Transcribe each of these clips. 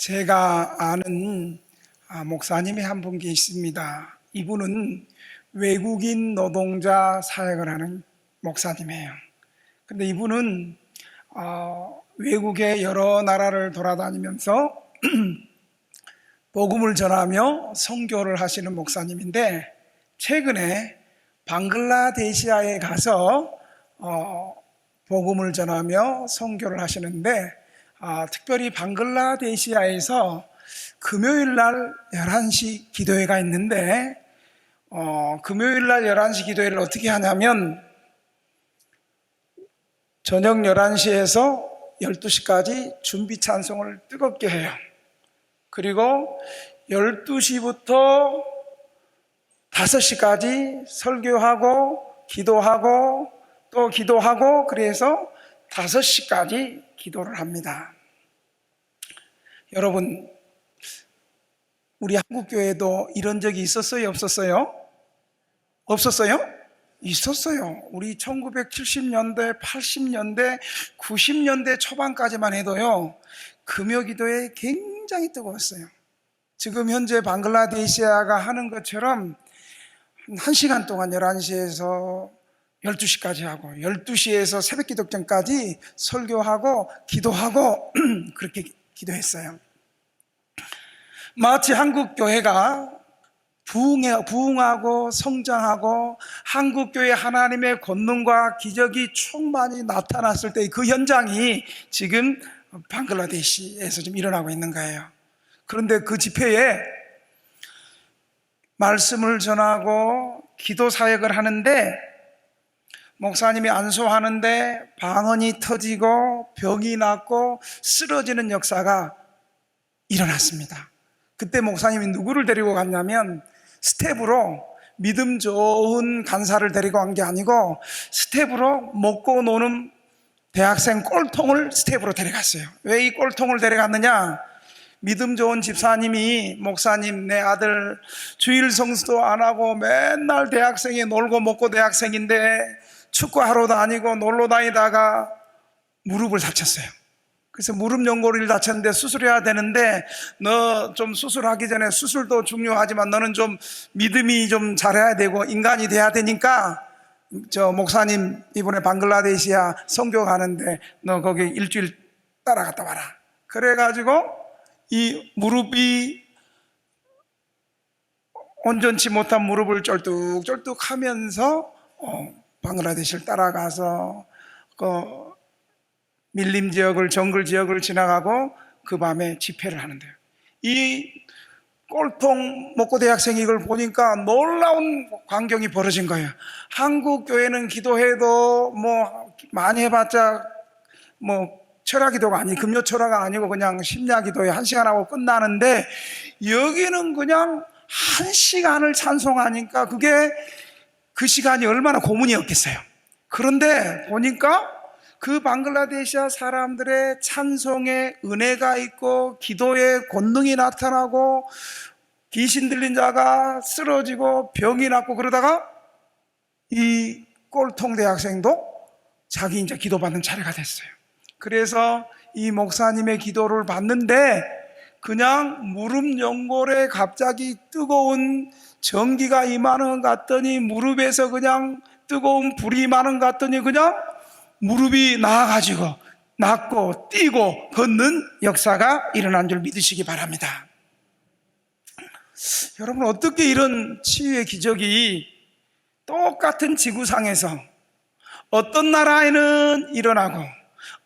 제가 아는 목사님이 한 분 계십니다. 이분은 외국인 노동자 사역을 하는 목사님이에요. 근데 이분은 외국의 여러 나라를 돌아다니면서 복음을 전하며 선교를 하시는 목사님인데, 최근에 방글라데시아에 가서 복음을 전하며 선교를 하시는데, 특별히 방글라데시아에서 금요일 날 11시 기도회가 있는데, 금요일 날 11시 기도회를 어떻게 하냐면 저녁 11시에서 12시까지 준비 찬송을 뜨겁게 해요. 그리고 12시부터 5시까지 설교하고 기도하고 또 기도하고, 그래서 5시까지 기도를 합니다. 여러분, 우리 한국교회도 이런 적이 있었어요? 없었어요? 없었어요? 있었어요. 우리 1970년대, 80년대, 90년대 초반까지만 해도요, 금요기도에 굉장히 뜨거웠어요. 지금 현재 방글라데시아가 하는 것처럼 1시간 동안 11시에서 12시까지 하고 12시에서 새벽 기도 전까지 설교하고 기도하고 그렇게 기도했어요. 마치 한국 교회가 부흥하고 성장하고 한국 교회 하나님의 권능과 기적이 충만히 나타났을 때 그 현장이 지금 방글라데시에서 좀 일어나고 있는 거예요. 그런데 그 집회에 말씀을 전하고 기도 사역을 하는데, 목사님이 안수하는데 방언이 터지고 병이 낫고 쓰러지는 역사가 일어났습니다. 그때 목사님이 누구를 데리고 갔냐면, 스텝으로 믿음 좋은 간사를 데리고 간 게 아니고 스텝으로 먹고 노는 대학생 꼴통을 스텝으로 데려갔어요. 왜 이 꼴통을 데려갔느냐? 믿음 좋은 집사님이, 목사님, 내 아들 주일 성수도 안 하고 맨날 대학생이 놀고 먹고 대학생인데 축구하러 다니고 놀러 다니다가 무릎을 다쳤어요. 그래서 무릎 연골을 다쳤는데 수술해야 되는데, 너 좀 수술하기 전에, 수술도 중요하지만 너는 좀 믿음이 좀 잘해야 되고 인간이 돼야 되니까, 저 목사님 이번에 방글라데시아 선교 가는데 너 거기 일주일 따라갔다 와라. 그래가지고 이 무릎이 온전치 못한 무릎을 쩔뚝쩔뚝 하면서 방글라데시를 따라가서 그 밀림 지역을, 정글 지역을 지나가고 그 밤에 집회를 하는데요. 이 꼴통 먹고 대학생이 이걸 보니까 놀라운 광경이 벌어진 거예요. 한국 교회는 기도해도 뭐 많이 해봤자 뭐 철야기도가 아니, 금요 철야가 아니고 그냥 심야기도에 1시간 하고 끝나는데, 여기는 그냥 1시간을 찬송하니까 그게 그 시간이 얼마나 고문이었겠어요. 그런데 보니까 그 방글라데시아 사람들의 찬송에 은혜가 있고 기도에 권능이 나타나고 귀신 들린 자가 쓰러지고 병이 낫고, 그러다가 이 꼴통 대학생도 자기 이제 기도받는 차례가 됐어요. 그래서 이 목사님의 기도를 받는데, 그냥 무릎 연골에 갑자기 뜨거운 전기가 임하는 것 같더니, 무릎에서 그냥 뜨거운 불이 임하는 것 같더니 그냥 무릎이 나아가지고 낫고 뛰고 걷는 역사가 일어난 줄 믿으시기 바랍니다. 여러분, 어떻게 이런 치유의 기적이 똑같은 지구상에서 어떤 나라에는 일어나고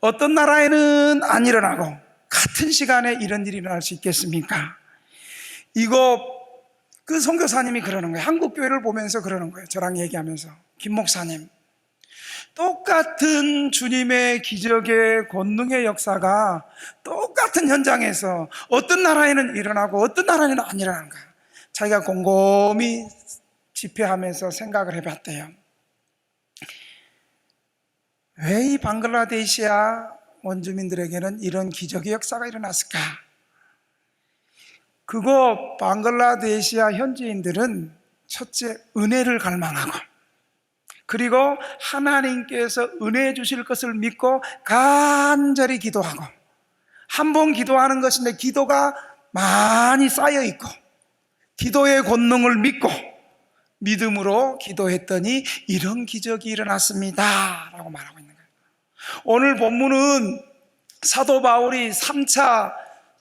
어떤 나라에는 안 일어나고 같은 시간에 이런 일이 일어날 수 있겠습니까? 이거 그 선교사님이 그러는 거예요. 한국 교회를 보면서 그러는 거예요. 저랑 얘기하면서, 김 목사님, 똑같은 주님의 기적의 권능의 역사가 똑같은 현장에서 어떤 나라에는 일어나고 어떤 나라에는 안 일어나는가, 자기가 곰곰이 집회하면서 생각을 해봤대요. 왜 이 방글라데시아 원주민들에게는 이런 기적의 역사가 일어났을까? 그거 방글라데시아 현지인들은 첫째, 은혜를 갈망하고, 그리고 하나님께서 은혜 주실 것을 믿고 간절히 기도하고, 한 번 기도하는 것인데 기도가 많이 쌓여 있고 기도의 권능을 믿고 믿음으로 기도했더니 이런 기적이 일어났습니다 라고 말하고 있는 거예요. 오늘 본문은 사도 바울이 3차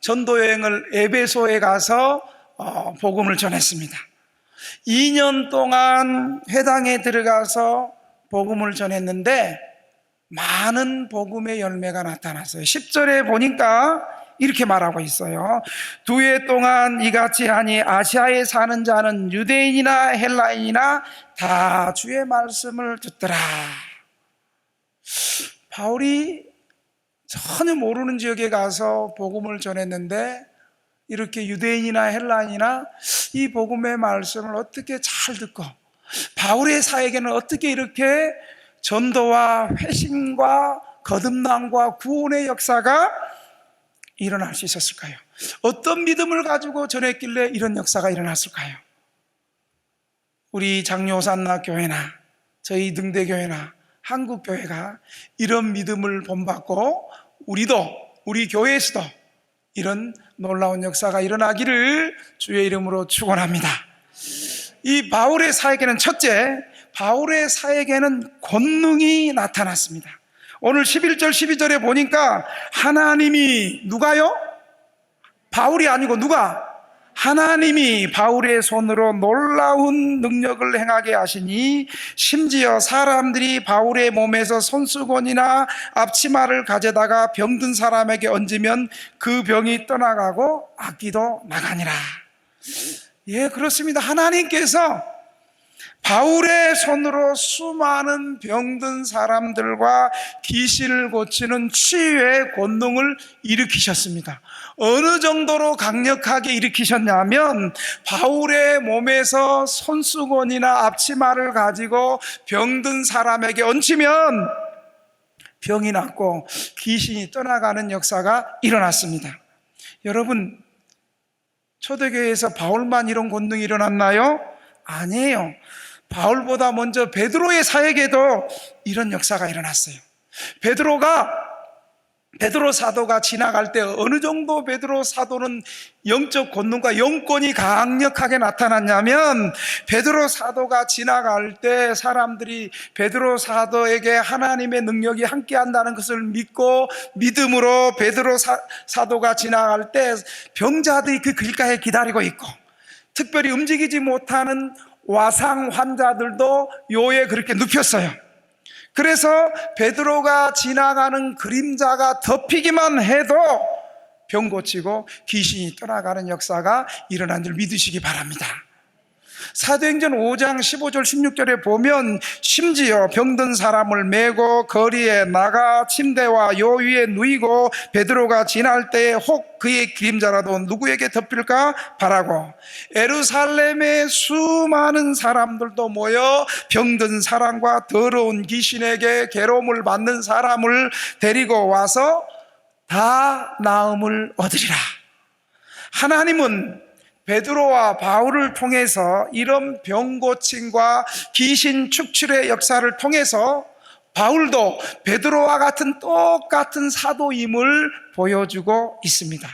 전도 여행을 에베소에 가서 복음을 전했습니다. 2년 동안 회당에 들어가서 복음을 전했는데 많은 복음의 열매가 나타났어요. 10절에 보니까 이렇게 말하고 있어요. 2해 동안 이같이 하니 아시아에 사는 자는 유대인이나 헬라인이나 다 주의 말씀을 듣더라. 바울이 전혀 모르는 지역에 가서 복음을 전했는데 이렇게 유대인이나 헬라인이나 이 복음의 말씀을 어떻게 잘 듣고 바울의 사역에는 어떻게 이렇게 전도와 회심과 거듭남과 구원의 역사가 일어날 수 있었을까요? 어떤 믿음을 가지고 전했길래 이런 역사가 일어났을까요? 우리 장로산나 교회나 저희 등대교회나 한국교회가 이런 믿음을 본받고 우리 교회에서도 이런 놀라운 역사가 일어나기를 주의 이름으로 축원합니다. 이 바울의 사역에는 첫째, 바울의 사역에는 권능이 나타났습니다. 오늘 11절 12절에 보니까 하나님이 누가요? 바울이 아니고 누가? 하나님이 바울의 손으로 놀라운 능력을 행하게 하시니 심지어 사람들이 바울의 몸에서 손수건이나 앞치마를 가져다가 병든 사람에게 얹으면 그 병이 떠나가고 악기도 나가니라. 예, 그렇습니다. 하나님께서 바울의 손으로 수많은 병든 사람들과 귀신을 고치는 치유의 권능을 일으키셨습니다. 어느 정도로 강력하게 일으키셨냐면 바울의 몸에서 손수건이나 앞치마를 가지고 병든 사람에게 얹히면 병이 낫고 귀신이 떠나가는 역사가 일어났습니다. 여러분, 초대교회에서 바울만 이런 권능이 일어났나요? 아니에요. 바울보다 먼저 베드로의 사역에도 이런 역사가 일어났어요. 베드로 사도가 지나갈 때 어느 정도 베드로 사도는 영적 권능과 영권이 강력하게 나타났냐면 사도가 지나갈 때 사람들이 베드로 사도에게 하나님의 능력이 함께한다는 것을 믿고 믿음으로 사도가 지나갈 때 병자들이 그 길가에 기다리고 있고 특별히 움직이지 못하는 와상 환자들도 요에 그렇게 눕혔어요. 그래서 베드로가 지나가는 그림자가 덮이기만 해도 병 고치고 귀신이 떠나가는 역사가 일어난 줄 믿으시기 바랍니다. 사도행전 5장 15절 16절에 보면 심지어 병든 사람을 메고 거리에 나가 침대와 요 위에 누이고 베드로가 지날 때에 혹 그의 그림자라도 누구에게 덮일까 바라고 예루살렘의 수많은 사람들도 모여 병든 사람과 더러운 귀신에게 괴로움을 받는 사람을 데리고 와서 다 나음을 얻으리라. 하나님은 베드로와 바울을 통해서 이런 병고침과 귀신 축출의 역사를 통해서 바울도 베드로와 같은 똑같은 사도임을 보여주고 있습니다.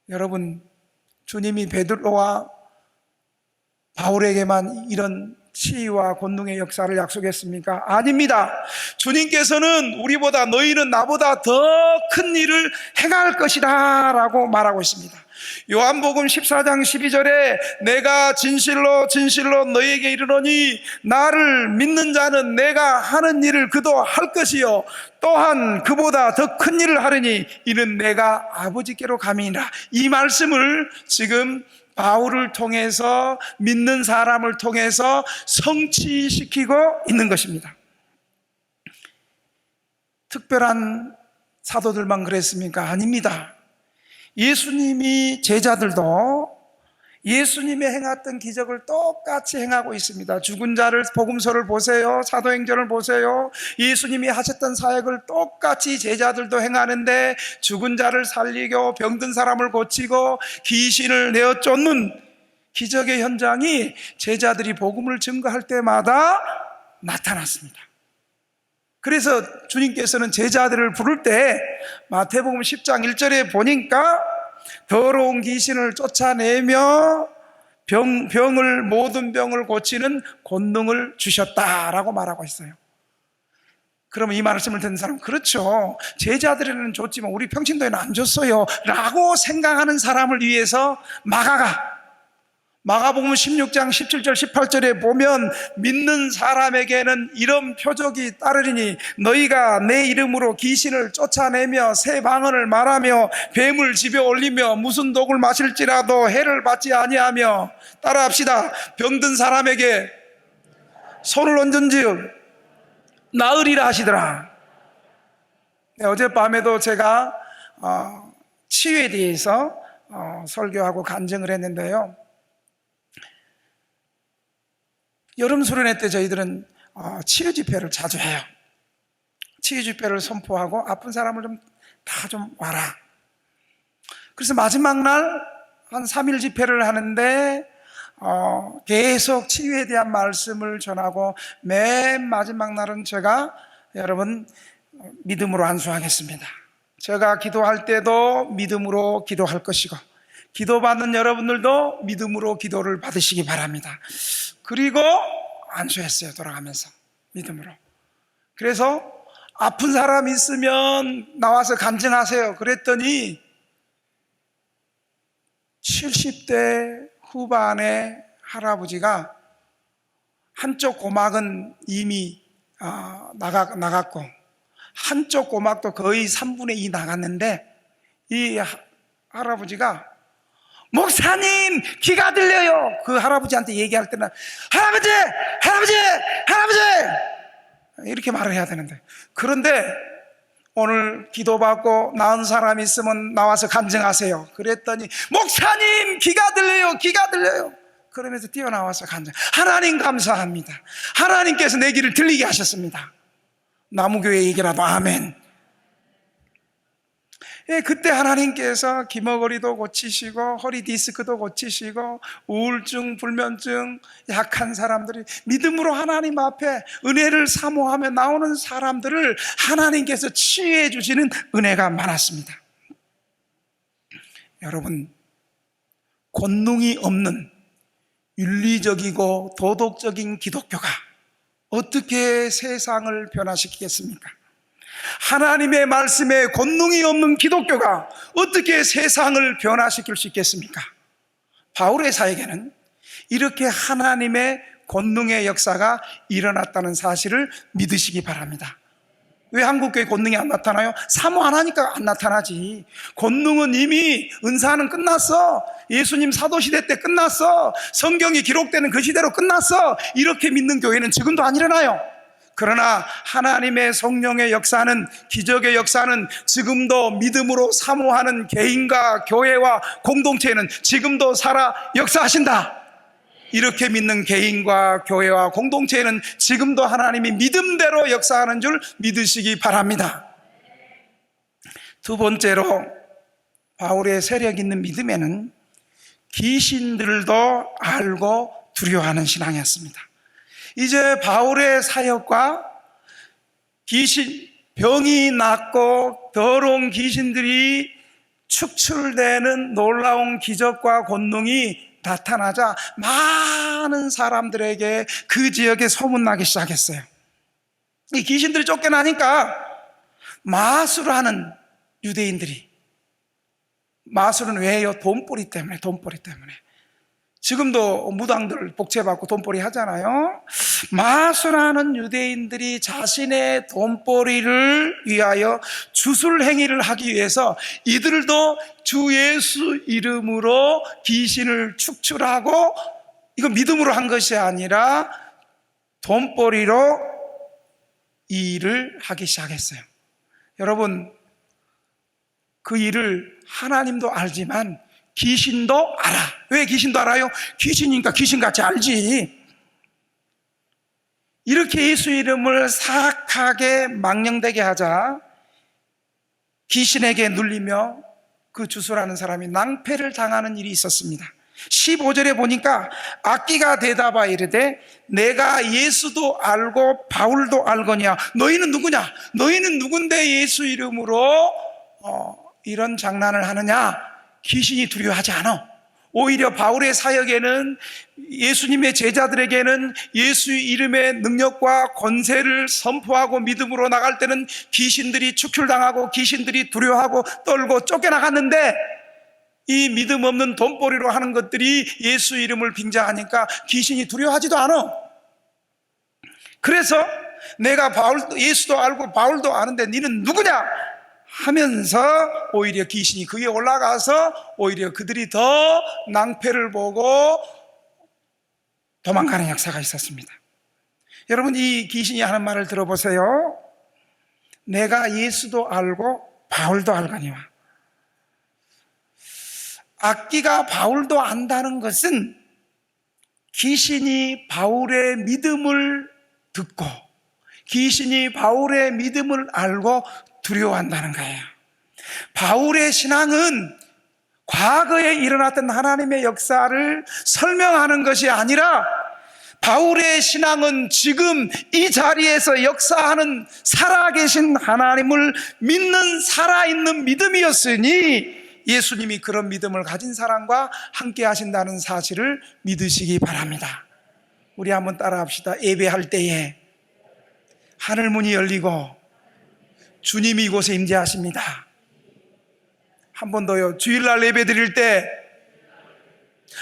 여러분, 주님이 베드로와 바울에게만 이런 치유와 권능의 역사를 약속했습니까? 아닙니다. 주님께서는 우리보다 너희는 나보다 더 큰 일을 행할 것이다 라고 말하고 있습니다. 요한복음 14장 12절에 내가 진실로 진실로 너희에게 이르노니 나를 믿는 자는 내가 하는 일을 그도 할 것이요 또한 그보다 더 큰 일을 하리니 이는 내가 아버지께로 감이니라. 이 말씀을 지금 바울을 통해서 믿는 사람을 통해서 성취시키고 있는 것입니다. 특별한 사도들만 그랬습니까? 아닙니다. 예수님이 제자들도 예수님이 행했던 기적을 똑같이 행하고 있습니다. 죽은 자를 복음서를 보세요. 사도행전을 보세요. 예수님이 하셨던 사역을 똑같이 제자들도 행하는데 죽은 자를 살리고 병든 사람을 고치고 귀신을 내어 쫓는 기적의 현장이 제자들이 복음을 증거할 때마다 나타났습니다. 그래서 주님께서는 제자들을 부를 때 마태복음 10장 1절에 보니까 더러운 귀신을 쫓아내며 모든 병을 고치는 권능을 주셨다라고 말하고 있어요. 그러면 이 말씀을 듣는 사람, 그렇죠, 제자들에게는 줬지만 우리 평신도에는 안 줬어요 라고 생각하는 사람을 위해서 마가복음 16장 17절 18절에 보면 믿는 사람에게는 이런 표적이 따르리니 너희가 내 이름으로 귀신을 쫓아내며 새 방언을 말하며 뱀을 집에 올리며 무슨 독을 마실지라도 해를 받지 아니하며, 따라합시다, 병든 사람에게 손을 얹은즉 나으리라 하시더라. 네, 어젯밤에도 제가 치유에 대해서 설교하고 간증을 했는데요, 여름 수련회 때 저희들은 치유 집회를 자주 해요. 치유 집회를 선포하고 아픈 사람을 다 와라. 그래서 마지막 날 한 3일 집회를 하는데 계속 치유에 대한 말씀을 전하고, 맨 마지막 날은 제가 여러분 믿음으로 안수하겠습니다. 제가 기도할 때도 믿음으로 기도할 것이고 기도받는 여러분들도 믿음으로 기도를 받으시기 바랍니다. 그리고 안수했어요. 돌아가면서 믿음으로. 그래서 아픈 사람 있으면 나와서 간증하세요 그랬더니 70대 후반의 할아버지가 한쪽 고막은 이미 나갔고 한쪽 고막도 거의 3분의 2 나갔는데, 이 할아버지가 목사님 귀가 들려요. 그 할아버지한테 얘기할 때는 할아버지 이렇게 말을 해야 되는데, 그런데 오늘 기도받고 나은 사람 있으면 나와서 간증하세요 그랬더니 목사님 귀가 들려요 그러면서 뛰어나와서 간증. 하나님 감사합니다. 하나님께서 내 귀를 들리게 하셨습니다. 나무교회 얘기라도 아멘. 예, 그때 하나님께서 귀머거리도 고치시고 허리 디스크도 고치시고 우울증, 불면증 약한 사람들이 믿음으로 하나님 앞에 은혜를 사모하며 나오는 사람들을 하나님께서 치유해 주시는 은혜가 많았습니다. 여러분, 권능이 없는 윤리적이고 도덕적인 기독교가 어떻게 세상을 변화시키겠습니까? 하나님의 말씀에 권능이 없는 기독교가 어떻게 세상을 변화시킬 수 있겠습니까? 바울의 사역에는 이렇게 하나님의 권능의 역사가 일어났다는 사실을 믿으시기 바랍니다. 왜 한국교회 권능이 안 나타나요? 사모 안 하니까 안 나타나지. 권능은 이미, 은사는 끝났어. 예수님 사도시대 때 끝났어. 성경이 기록되는 그 시대로 끝났어. 이렇게 믿는 교회는 지금도 안 일어나요. 그러나 하나님의 성령의 역사는, 기적의 역사는 지금도 믿음으로 사모하는 개인과 교회와 공동체는 지금도 살아 역사하신다. 이렇게 믿는 개인과 교회와 공동체는 지금도 하나님이 믿음대로 역사하는 줄 믿으시기 바랍니다. 두 번째로, 바울의 세력 있는 믿음에는 귀신들도 알고 두려워하는 신앙이었습니다. 이제 바울의 사역과 병이 낫고 더러운 귀신들이 축출되는 놀라운 기적과 권능이 나타나자 많은 사람들에게 그 지역에 소문나기 시작했어요. 이 귀신들이 쫓겨나니까 마술을 하는 유대인들이, 마술은 왜요? 돈벌이 때문에. 지금도 무당들 복채받고 돈벌이 하잖아요. 마술하는 유대인들이 자신의 돈벌이를 위하여 주술 행위를 하기 위해서 이들도 주 예수 이름으로 귀신을 축출하고, 이거 믿음으로 한 것이 아니라 돈벌이로 이 일을 하기 시작했어요. 여러분, 그 일을 하나님도 알지만 귀신도 알아. 왜 귀신도 알아요? 귀신이니까 귀신같이 알지. 이렇게 예수 이름을 사악하게 망령되게 하자 귀신에게 눌리며 그 주술하는 사람이 낭패를 당하는 일이 있었습니다. 15절에 보니까 악기가 대답하 이르되 내가 예수도 알고 바울도 알거냐. 너희는 누구냐? 너희는 누군데 예수 이름으로 이런 장난을 하느냐? 귀신이 두려워하지 않아. 오히려 바울의 사역에는, 예수님의 제자들에게는 예수 이름의 능력과 권세를 선포하고 믿음으로 나갈 때는 귀신들이 축출당하고 귀신들이 두려워하고 떨고 쫓겨나갔는데, 이 믿음 없는 돈벌이로 하는 것들이 예수 이름을 빙자하니까 귀신이 두려워하지도 않아. 그래서 내가 예수도 알고 바울도 아는데 너는 누구냐 하면서 오히려 귀신이 그에 올라가서 오히려 그들이 더 낭패를 보고 도망가는 역사가 있었습니다. 여러분, 이 귀신이 하는 말을 들어보세요. 내가 예수도 알고 바울도 알거니와. 악기가 바울도 안다는 것은 귀신이 바울의 믿음을 듣고 귀신이 바울의 믿음을 알고 두려워한다는 거예요. 바울의 신앙은 과거에 일어났던 하나님의 역사를 설명하는 것이 아니라 바울의 신앙은 지금 이 자리에서 역사하는 살아계신 하나님을 믿는 살아있는 믿음이었으니 예수님이 그런 믿음을 가진 사람과 함께 하신다는 사실을 믿으시기 바랍니다. 우리 한번 따라합시다. 예배할 때에 하늘문이 열리고 주님이 이곳에 임재하십니다. 한 번 더요. 주일날 예배 드릴 때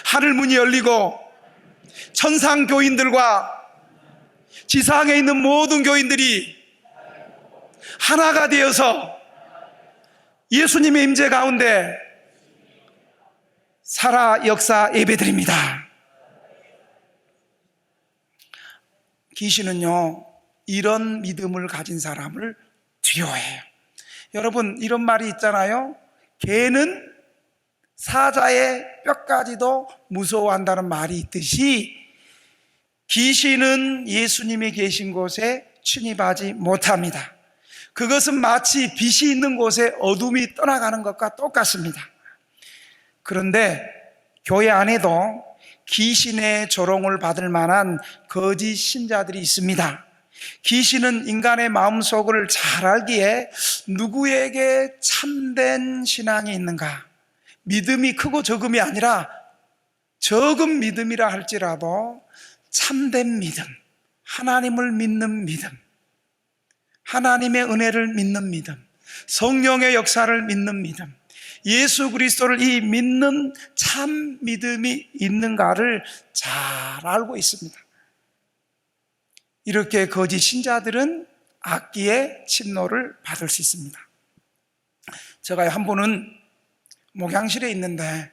하늘문이 열리고 천상 교인들과 지상에 있는 모든 교인들이 하나가 되어서 예수님의 임재 가운데 살아 역사 예배드립니다. 귀신은요, 이런 믿음을 가진 사람을 두려워해요. 여러분, 이런 말이 있잖아요. 개는 사자의 뼈까지도 무서워한다는 말이 있듯이 귀신은 예수님이 계신 곳에 침입하지 못합니다. 그것은 마치 빛이 있는 곳에 어둠이 떠나가는 것과 똑같습니다. 그런데 교회 안에도 귀신의 조롱을 받을 만한 거짓 신자들이 있습니다. 귀신은 인간의 마음속을 잘 알기에 누구에게 참된 신앙이 있는가, 믿음이 크고 적음이 아니라 적은 믿음이라 할지라도 참된 믿음, 하나님을 믿는 믿음, 하나님의 은혜를 믿는 믿음, 성령의 역사를 믿는 믿음, 예수 그리스도를 이 믿는 참 믿음이 있는가를 잘 알고 있습니다. 이렇게 거짓 신자들은 악기의 침노를 받을 수 있습니다. 제가 한 번은 목양실에 있는데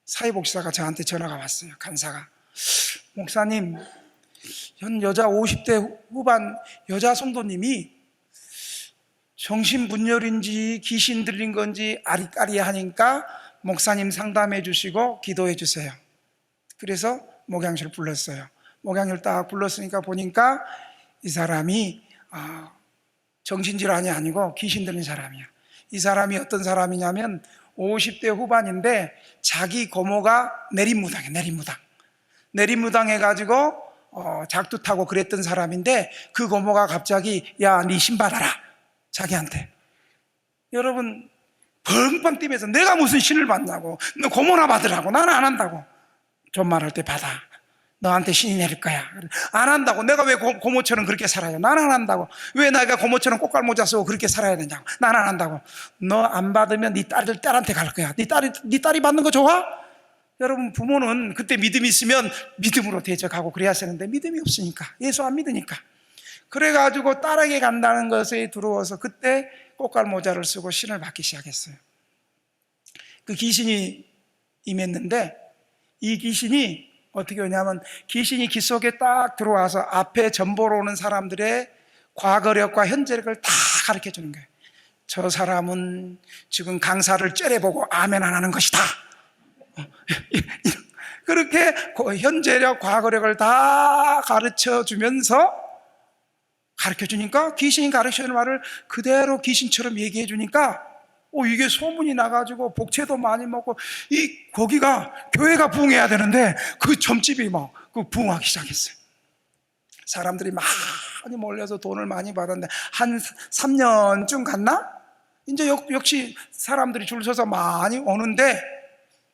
사회복지사가 저한테 전화가 왔어요. 간사가. 목사님, 현 여자 50대 후반 여자 성도님이 정신분열인지 귀신 들린 건지 아리까리하니까 목사님 상담해 주시고 기도해 주세요. 그래서 목양실 불렀어요. 목양실 딱 불렀으니까 보니까 이 사람이 정신질환이 아니고 귀신 들린 사람이야. 이 사람이 어떤 사람이냐면 50대 후반인데 자기 고모가 내림무당이야. 내림무당 해가지고 작두타고 그랬던 사람인데 그 고모가 갑자기 야, 네 신 받아라 자기한테. 여러분, 펑펑 뛰면서 내가 무슨 신을 받냐고, 너 고모나 받으라고. 나는 안 한다고. 존말할 때 받아. 너한테 신이 내릴 거야. 안 한다고. 내가 왜 고모처럼 그렇게 살아요? 나는 안 한다고. 왜 내가 고모처럼 꽃갈모자 쓰고 그렇게 살아야 되냐고. 나는 안 한다고. 너 안 받으면 네 딸한테 갈 거야. 네 딸이 받는 거 좋아? 여러분, 부모는 그때 믿음이 있으면 믿음으로 대적하고 그래야 하는데 믿음이 없으니까, 예수 안 믿으니까. 그래가지고 딸에게 간다는 것에 두려워서 그때 꽃갈모자를 쓰고 신을 받기 시작했어요. 그 귀신이 임했는데 이 귀신이 어떻게 오냐면 귀신이 귀 속에 딱 들어와서 앞에 전보러 오는 사람들의 과거력과 현재력을 다 가르쳐 주는 거예요. 저 사람은 지금 강사를 째려보고 아멘 안 하는 것이다. 그렇게 현재력, 과거력을 다 가르쳐 주면서 가르쳐 주니까 귀신이 가르쳐 주는 말을 그대로 귀신처럼 얘기해 주니까 이게 소문이 나가지고 복채도 많이 먹고, 거기가 교회가 부흥해야 되는데 그 점집이 막 부흥하기 시작했어요. 사람들이 많이 몰려서 돈을 많이 받았는데 한 3년쯤 갔나? 이제 역시 사람들이 줄 서서 많이 오는데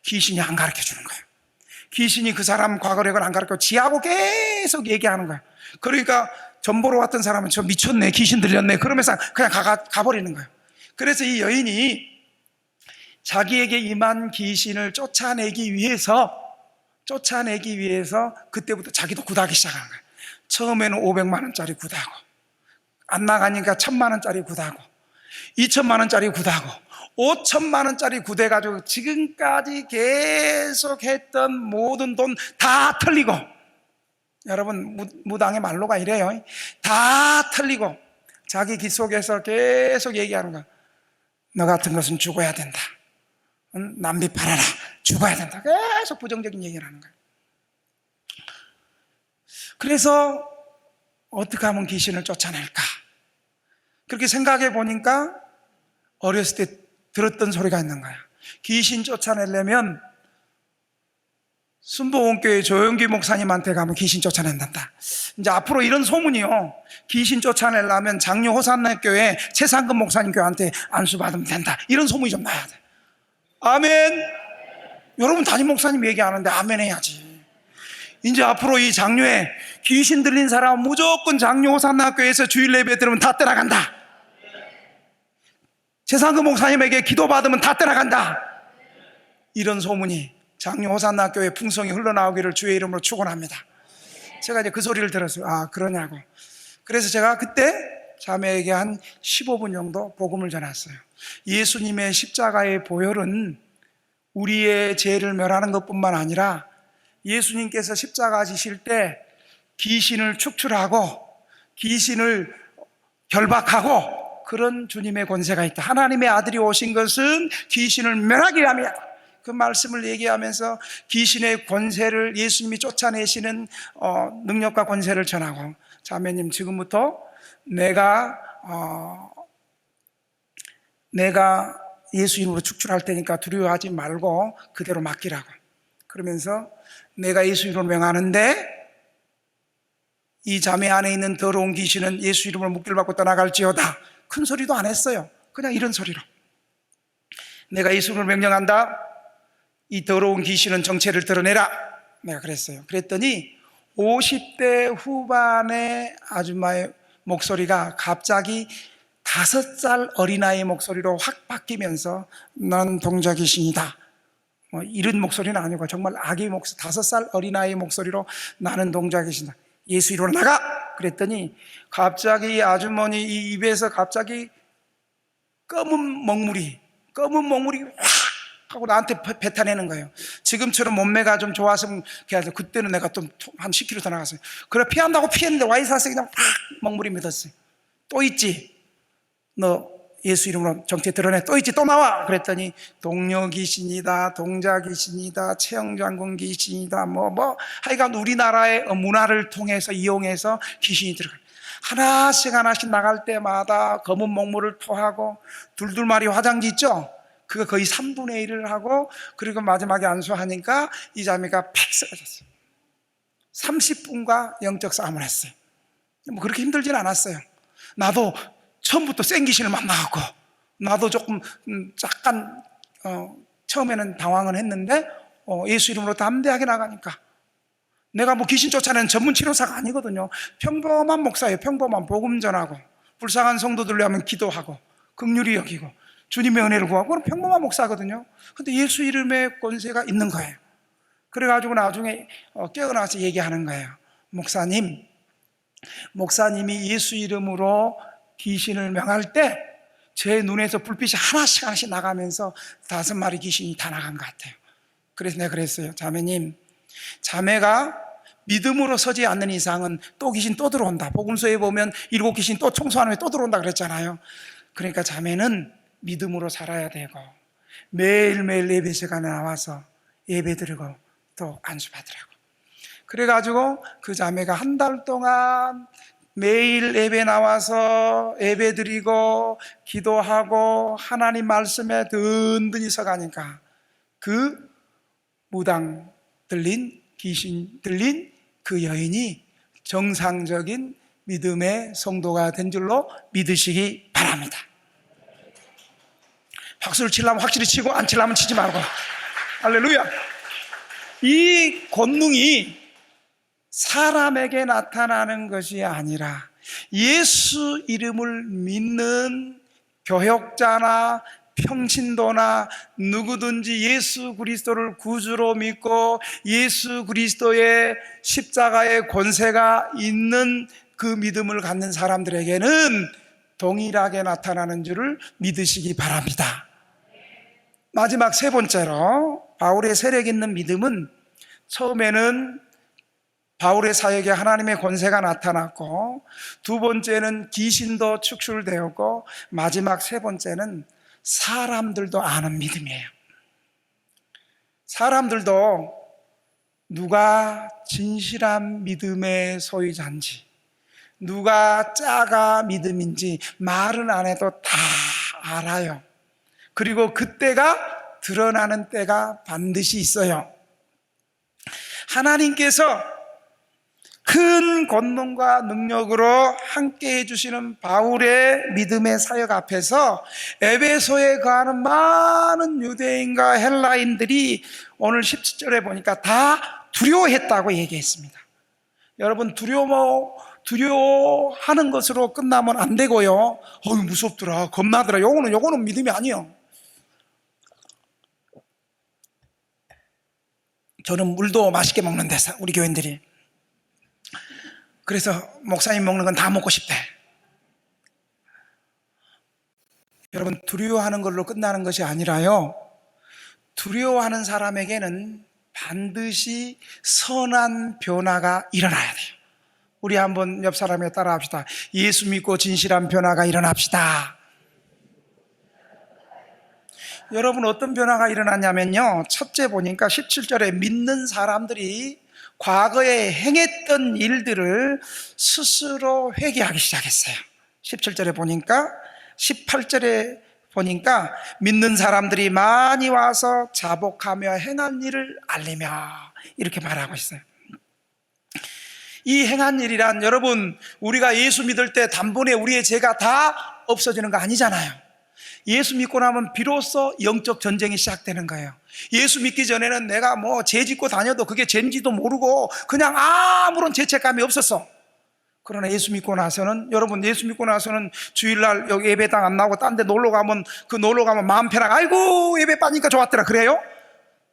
귀신이 안 가르쳐 주는 거예요. 귀신이 그 사람 과거력을 안 가르쳐 지하고 계속 얘기하는 거예요. 그러니까 전 보러 왔던 사람은 저 미쳤네, 귀신 들렸네, 그러면서 그냥 가버리는 거예요. 그래서 이 여인이 자기에게 임한 귀신을 쫓아내기 위해서 그때부터 자기도 굿하기 시작한 거예요. 처음에는 500만 원짜리 굿하고, 안 나가니까 1000만 원짜리 굿하고, 2000만 원짜리 굿하고, 5000만 원짜리 굿해가지고 지금까지 계속 했던 모든 돈 다 털리고, 여러분 무당의 말로가 이래요. 다 털리고 자기 귀 속에서 계속 얘기하는 거야. 너 같은 것은 죽어야 된다. 남비 팔아라. 죽어야 된다. 계속 부정적인 얘기를 하는 거야. 그래서 어떻게 하면 귀신을 쫓아낼까? 그렇게 생각해 보니까 어렸을 때 들었던 소리가 있는 거야. 귀신 쫓아내려면 순복음교회 조영기 목사님한테 가면 귀신 쫓아낸단다. 이제 앞으로 이런 소문이요. 귀신 쫓아내려면 장류 호산교회 최상금 목사님 교회한테 안수받으면 된다. 이런 소문이 좀 나야 돼. 아멘. 여러분 담임 목사님 얘기하는데 아멘 해야지. 이제 앞으로 이 장류에 귀신 들린 사람은 무조건 장류 호산교회에서 주일 예배 들으면 다 떠나간다. 최상금 목사님에게 기도받으면 다 떠나간다. 이런 소문이 장류 호산교회 풍성이 흘러나오기를 주의 이름으로 축원합니다. 제가 이제 그 소리를 들었어요. 아, 그러냐고. 그래서 제가 그때 자매에게 한 15분 정도 복음을 전했어요. 예수님의 십자가의 보혈은 우리의 죄를 멸하는 것뿐만 아니라 예수님께서 십자가 지실 때 귀신을 축출하고 귀신을 결박하고 그런 주님의 권세가 있다. 하나님의 아들이 오신 것은 귀신을 멸하기 위함이다. 그 말씀을 얘기하면서 귀신의 권세를 예수님이 쫓아내시는 능력과 권세를 전하고, 자매님 지금부터 내가 예수 이름으로 축출할 테니까 두려워하지 말고 그대로 맡기라고. 그러면서 내가 예수 이름으로 명하는데 이 자매 안에 있는 더러운 귀신은 예수 이름으로 묵기를 받고 떠나갈지어다. 큰 소리도 안 했어요. 그냥 이런 소리로. 내가 예수 이름으로 명령한다. 이 더러운 귀신은 정체를 드러내라. 내가 그랬어요. 그랬더니 50대 후반의 아줌마의 목소리가 갑자기 5살 어린아이의 목소리로 확 바뀌면서 난 동자귀신이다. 이런 목소리는 아니고 정말 아기 목소리, 5살 어린아이의 목소리로 나는 동자귀신이다. 예수 이름으로 나가! 그랬더니 갑자기 아주머니 이 입에서 갑자기 검은 먹물이 확 하고 나한테 뱉어내는 거예요. 지금처럼 몸매가 좀 좋았으면 그때는 내가 또 한 10kg 더 나갔어요. 그래 피한다고 피했는데 와이사스 그냥 팍 먹물이 묻었어요. 또 있지? 너 예수 이름으로 정체 드러내. 또 있지? 또 나와. 그랬더니 동료 귀신이다, 동자 귀신이다, 채영장군 귀신이다, 하여간 우리나라의 문화를 통해서 이용해서 귀신이 들어가요. 하나씩 나갈 때마다 검은 먹물을 토하고 둘둘마리 화장지 있죠? 그거 거의 3분의 1을 하고, 그리고 마지막에 안수하니까 이 자매가 팍 쓰러졌어요. 30분과 영적 싸움을 했어요. 그렇게 힘들진 않았어요. 나도 처음부터 센 귀신을 만나고, 나도 조금 약간 처음에는 당황은 했는데 예수 이름으로 담대하게 나가니까. 내가 귀신 쫓아내는 전문 치료사가 아니거든요. 평범한 목사예요. 평범한 복음 전하고, 불쌍한 성도들을 위하면 기도하고, 긍휼히 여기고, 주님의 은혜를 구하고, 그건 평범한 목사거든요. 근데 예수 이름의 권세가 있는 거예요. 그래가지고 나중에 깨어나서 얘기하는 거예요. 목사님이 예수 이름으로 귀신을 명할 때 제 눈에서 불빛이 하나씩 나가면서 5마리 귀신이 다 나간 것 같아요. 그래서 내가 그랬어요. 자매가 믿음으로 서지 않는 이상은 또 귀신 또 들어온다. 복음서에 보면 7 귀신 또 청소하는 후에 또 들어온다 그랬잖아요. 그러니까 자매는 믿음으로 살아야 되고 매일매일 예배 시간에 나와서 예배 드리고 또 안수 받으라고. 그래가지고 그 자매가 한 달 동안 매일 예배 나와서 예배 드리고 기도하고 하나님 말씀에 든든히 서가니까 그 무당 들린, 귀신 들린 그 여인이 정상적인 믿음의 성도가 된 줄로 믿으시기 바랍니다. 박수를 치려면 확실히 치고 안 치려면 치지 말고. 할렐루야. 이 권능이 사람에게 나타나는 것이 아니라 예수 이름을 믿는 교역자나 평신도나 누구든지 예수 그리스도를 구주로 믿고 예수 그리스도의 십자가의 권세가 있는 그 믿음을 갖는 사람들에게는 동일하게 나타나는 줄을 믿으시기 바랍니다. 마지막 세 번째로 바울의 세력 있는 믿음은 처음에는 바울의 사역에 하나님의 권세가 나타났고, 두 번째는 귀신도 축출되었고, 마지막 세 번째는 사람들도 아는 믿음이에요. 사람들도 누가 진실한 믿음의 소유자인지, 누가 짜가 믿음인지 말은 안 해도 다 알아요. 그리고 그때가 드러나는 때가 반드시 있어요. 하나님께서 큰 권능과 능력으로 함께 해주시는 바울의 믿음의 사역 앞에서 에베소에 거하는 많은 유대인과 헬라인들이 오늘 17절에 보니까 다 두려워했다고 얘기했습니다. 여러분, 두려워하는 것으로 끝나면 안 되고요. 무섭더라, 겁나더라, 요거는 믿음이 아니에요. 저는 물도 맛있게 먹는데, 우리 교인들이. 그래서 목사님 먹는 건 다 먹고 싶대. 여러분, 두려워하는 걸로 끝나는 것이 아니라요, 두려워하는 사람에게는 반드시 선한 변화가 일어나야 돼요. 우리 한번 옆 사람에 따라 합시다. 예수 믿고 진실한 변화가 일어납시다. 여러분, 어떤 변화가 일어났냐면요, 첫째 보니까 17절에 믿는 사람들이 과거에 행했던 일들을 스스로 회개하기 시작했어요. 17절에 보니까, 18절에 보니까 믿는 사람들이 많이 와서 자복하며 행한 일을 알리며, 이렇게 말하고 있어요. 이 행한 일이란, 여러분, 우리가 예수 믿을 때 단번에 우리의 죄가 다 없어지는 거 아니잖아요. 예수 믿고 나면 비로소 영적 전쟁이 시작되는 거예요. 예수 믿기 전에는 내가 죄 짓고 다녀도 그게 죄인지도 모르고 그냥 아무런 죄책감이 없었어. 그러나 예수 믿고 나서는, 여러분, 예수 믿고 나서는 주일날 여기 예배당 안 나오고 딴 데 놀러 가면 마음 편하고, 아이고 예배 빠니까 좋았더라, 그래요?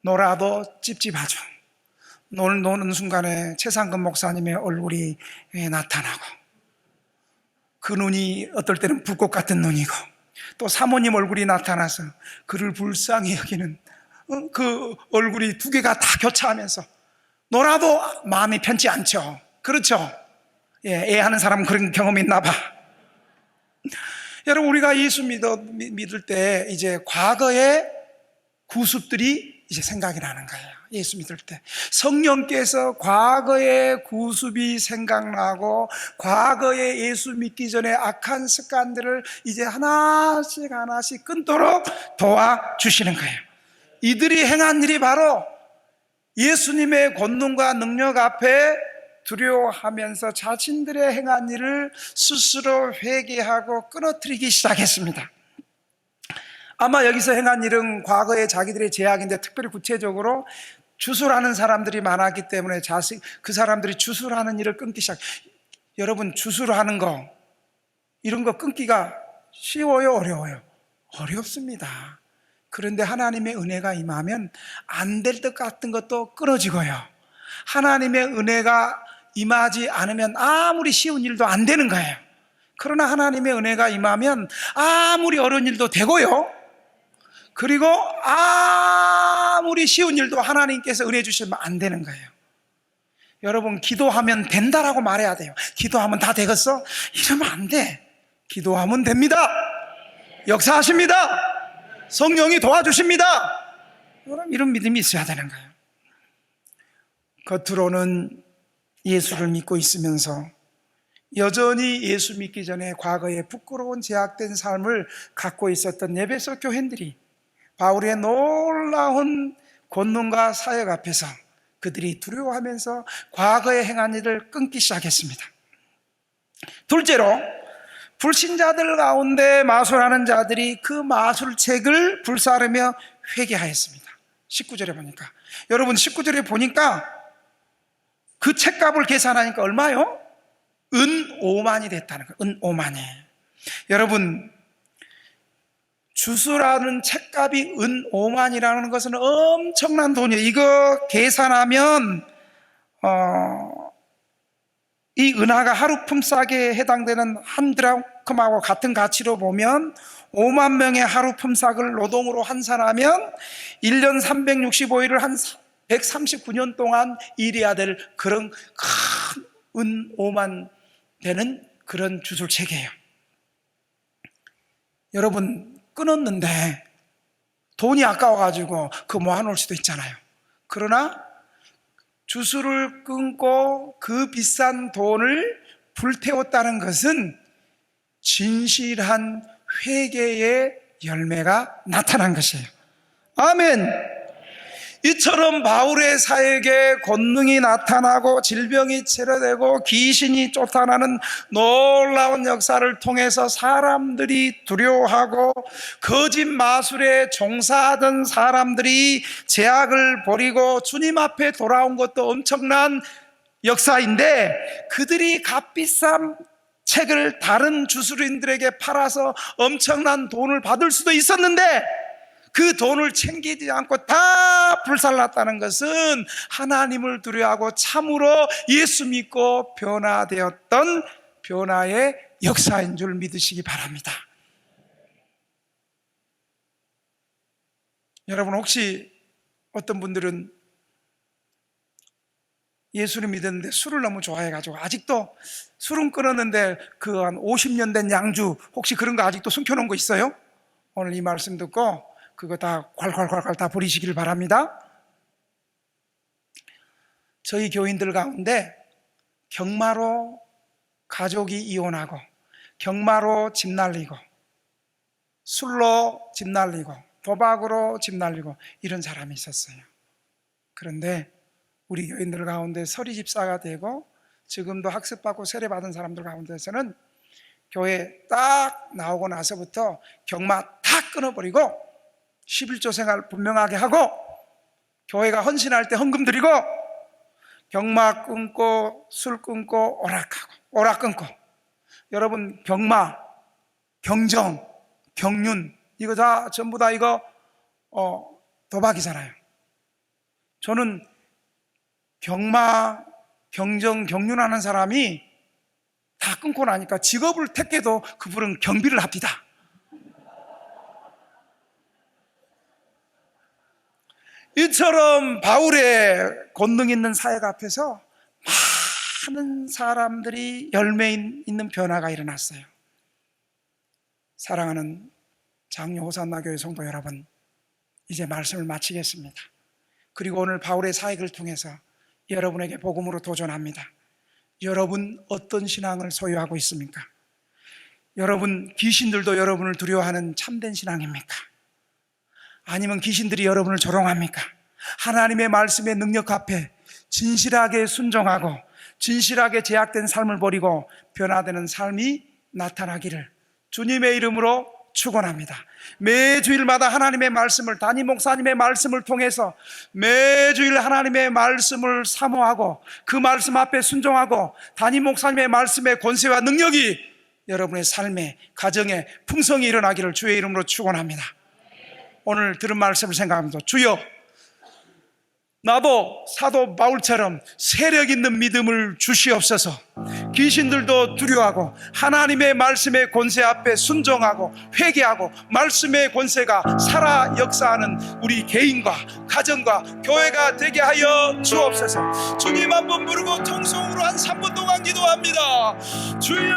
놀아도 찝찝하죠. 노는 순간에 최상근 목사님의 얼굴이 나타나고, 그 눈이 어떨 때는 불꽃 같은 눈이고, 또 사모님 얼굴이 나타나서 그를 불쌍히 여기는 그 얼굴이 두 개가 다 교차하면서 놀아도 마음이 편치 않죠. 그렇죠? 애하는 사람은 그런 경험이 있나 봐. 여러분, 우리가 예수 믿을 때 이제 과거의 구습들이 이제 생각이 나는 거예요. 예수 믿을 때 성령께서 과거의 구습이 생각나고, 과거에 예수 믿기 전에 악한 습관들을 이제 하나씩 끊도록 도와주시는 거예요. 이들이 행한 일이 바로 예수님의 권능과 능력 앞에 두려워하면서 자신들의 행한 일을 스스로 회개하고 끊어뜨리기 시작했습니다. 아마 여기서 행한 일은 과거의 자기들의 죄악인데, 특별히 구체적으로 주술하는 사람들이 많았기 때문에 그 사람들이 주술하는 일을 끊기 시작. 여러분, 주술하는 거, 이런 거 끊기가 쉬워요, 어려워요? 어렵습니다. 그런데 하나님의 은혜가 임하면 안 될 것 같은 것도 끊어지고요, 하나님의 은혜가 임하지 않으면 아무리 쉬운 일도 안 되는 거예요. 그러나 하나님의 은혜가 임하면 아무리 어려운 일도 되고요, 그리고 아무리 쉬운 일도 하나님께서 은혜 주시면 안 되는 거예요. 여러분, 기도하면 된다라고 말해야 돼요. 기도하면 다 되겠어? 이러면 안 돼. 기도하면 됩니다. 역사하십니다. 성령이 도와주십니다. 이런 믿음이 있어야 되는 거예요. 겉으로는 예수를 믿고 있으면서 여전히 예수 믿기 전에 과거에 부끄러운 제약된 삶을 갖고 있었던 에베소 교회인들이 바울의 놀라운 권능과 사역 앞에서 그들이 두려워하면서 과거에 행한 일을 끊기 시작했습니다. 둘째로, 불신자들 가운데 마술하는 자들이 그 마술책을 불사르며 회개하였습니다. 19절에 보니까, 여러분 19절에 보니까 그 책값을 계산하니까 얼마요? 은 5만이 됐다는 거예요. 은 5만이. 여러분, 주수라는 책값이 은 5만이라는 것은 엄청난 돈이에요. 이거 계산하면 이 은하가 하루 품삯에 해당되는 한 드라크마하고 같은 가치로 보면 5만 명의 하루 품삯을 노동으로 환산하면 1년 365일을 한 139년 동안 일해야 될 그런 큰 은 5만 되는 그런 주술책이에요. 여러분, 끊었는데 돈이 아까워가지고 그거 모아놓을 수도 있잖아요. 그러나 주술을 끊고 그 비싼 돈을 불태웠다는 것은 진실한 회개의 열매가 나타난 것이에요. 아멘. 이처럼 바울의 사역에 권능이 나타나고 질병이 치료되고 귀신이 쫓아나는 놀라운 역사를 통해서 사람들이 두려워하고 거짓 마술에 종사하던 사람들이 제약을 버리고 주님 앞에 돌아온 것도 엄청난 역사인데, 그들이 값비싼 책을 다른 주술인들에게 팔아서 엄청난 돈을 받을 수도 있었는데 그 돈을 챙기지 않고 다 불살랐다는 것은 하나님을 두려워하고 참으로 예수 믿고 변화되었던 변화의 역사인 줄 믿으시기 바랍니다. 여러분, 혹시 어떤 분들은 예수를 믿었는데 술을 너무 좋아해가지고 아직도 술은 끊었는데 그 한 50년 된 양주 혹시 그런 거 아직도 숨겨놓은 거 있어요? 오늘 이 말씀 듣고 그거 다 콸콸콸콸 다 버리시길 바랍니다. 저희 교인들 가운데 경마로 가족이 이혼하고, 경마로 집 날리고, 술로 집 날리고, 도박으로 집 날리고 이런 사람이 있었어요. 그런데 우리 교인들 가운데 서리 집사가 되고 지금도 학습받고 세례받은 사람들 가운데서는 교회 딱 나오고 나서부터 경마 다 끊어버리고 11조 생활 분명하게 하고, 교회가 헌신할 때 헌금 드리고, 경마 끊고 술 끊고 오락 끊고. 여러분, 경마, 경정, 경륜 이거 다 전부 다 이거 도박이잖아요. 저는 경마, 경정, 경륜하는 사람이 다 끊고 나니까 직업을 택해도 그분은 경비를 합니다. 이처럼 바울의 권능 있는 사역 앞에서 많은 사람들이 열매 있는 변화가 일어났어요. 사랑하는 장로 호산나 교회 성도 여러분, 이제 말씀을 마치겠습니다. 그리고 오늘 바울의 사역을 통해서 여러분에게 복음으로 도전합니다. 여러분 어떤 신앙을 소유하고 있습니까? 여러분 귀신들도 여러분을 두려워하는 참된 신앙입니까? 아니면 귀신들이 여러분을 조롱합니까? 하나님의 말씀의 능력 앞에 진실하게 순종하고 진실하게 제약된 삶을 버리고 변화되는 삶이 나타나기를 주님의 이름으로 축원합니다. 매주일마다 하나님의 말씀을, 담임 목사님의 말씀을 통해서 매주일 하나님의 말씀을 사모하고 그 말씀 앞에 순종하고 담임 목사님의 말씀의 권세와 능력이 여러분의 삶에, 가정에 풍성히 일어나기를 주의 이름으로 축원합니다. 오늘 들은 말씀을 생각합니다. 주여, 나도 사도 바울처럼 세력 있는 믿음을 주시옵소서. 귀신들도 두려워하고 하나님의 말씀의 권세 앞에 순종하고 회개하고 말씀의 권세가 살아 역사하는 우리 개인과 가정과 교회가 되게 하여 주옵소서. 주님 한번 부르고 통성으로 한 3분 동안 기도합니다. 주여,